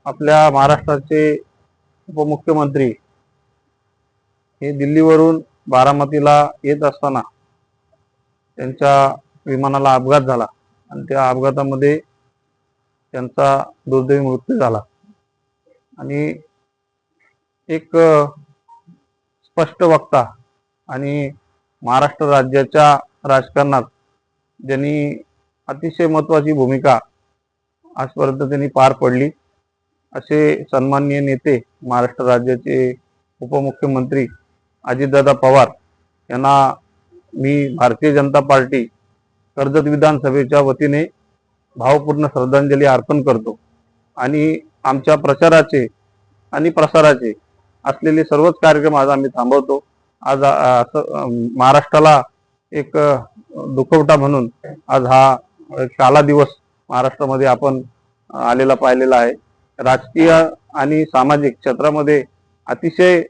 आपल्या महाराष्ट्राचे उपमुख्यमंत्री हे दिल्लीवरून बारामतीला येत असताना त्यांच्या विमानाला अपघात झाला आणि त्या अपघातामध्ये त्यांचा दुर्दैवी मृत्यू झाला। आणि एक स्पष्ट वक्ता आणि महाराष्ट्र राज्याच्या राजकारणात ज्यांनी अतिशय महत्त्वाची भूमिका आजपर्यंत त्यांनी पार पडली असे सन्माननीय नेते महाराष्ट्र राज्याचे उपमुख्यमंत्री अजितदादा पवार यांना मी भारतीय जनता पार्टी कर्जत विधानसभेच्या वतीने भावपूर्ण श्रद्धांजली अर्पण करतो। आणि आमच्या प्रचाराचे आणि प्रसाराचे असलेले सर्वच कार्यक्रम आज आम्ही थांबवतो। आज महाराष्ट्राला एक दुखवटा म्हणून आज हा काला दिवस महाराष्ट्रामध्ये आपण आलेला पाहिलेला आहे। राजकीय आणि सामाजिक क्षेत्रामध्ये अतिशय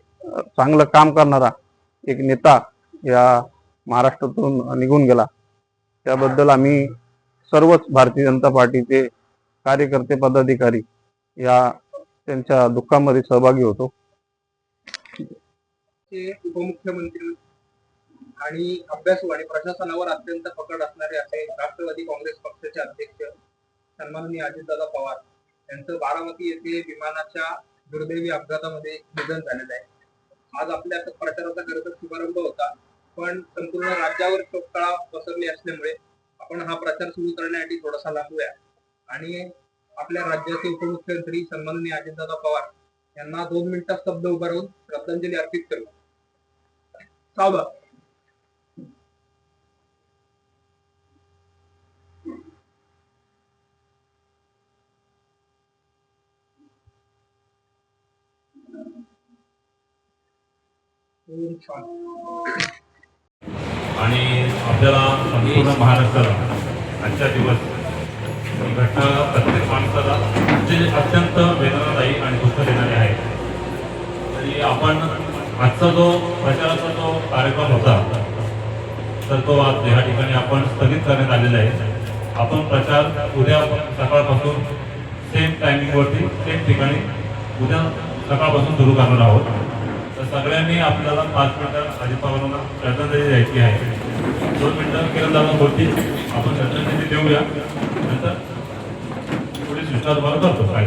चांगलं काम करणारा एक नेता या महाराष्ट्रातून निघून गेला, त्याबद्दल आम्ही सर्वच भारतीय जनता पार्टीचे कार्यकर्ते पदाधिकारी या त्यांच्या दुःखामध्ये सहभागी होतो। उपमुख्यमंत्री आणि अभ्यासू आणि प्रशासनावर अत्यंत पकड असणारे असे राष्ट्रवादी काँग्रेस पक्षाचे अध्यक्ष सन्माननीय अजितदादा पवार यांचं बारामती येथे विमानाच्या दुर्दैवी अपघातामध्ये निधन झालेलं आहे। आज आपल्या प्रचाराचा खरं तर शुभारंभ होता, पण संपूर्ण राज्यावर शोककळा पसरली असल्यामुळे आपण हा प्रचार सुरू करण्यासाठी थोडासा लांबूया आणि आपल्या राज्याचे उपमुख्यमंत्री सन्माननीय अजितदादा पवार यांना 2 मिनिटात स्तब्ध उभा राहून श्रद्धांजली अर्पित करू। सावधान। आणि आपल्याला संपूर्ण महाराष्ट्राला आजचा दिवस ही घटना प्रत्येक माणसाला अत्यंत वेदनादायी आणि दुःख देणारी आहे। तरी आपण आजचा जो प्रचाराचा जो कार्यक्रम होता तर तो आज या ठिकाणी आपण स्थगित करण्यात आलेला आहे। आपण प्रचार उद्या सकाळपासून सेम टायमिंगवरती सेम ठिकाणी उद्या सकाळपासून सुरू करणार आहोत। तर सगळ्यांनी आपल्याला 5 मिनिटं अजित पवारांना श्रद्धांजली द्यायची आहे। 2 मिनिटं किरण बोलतील, आपण श्रद्धांजली देऊया, नंतर पुढे सूचना तुम्हाला करतो काय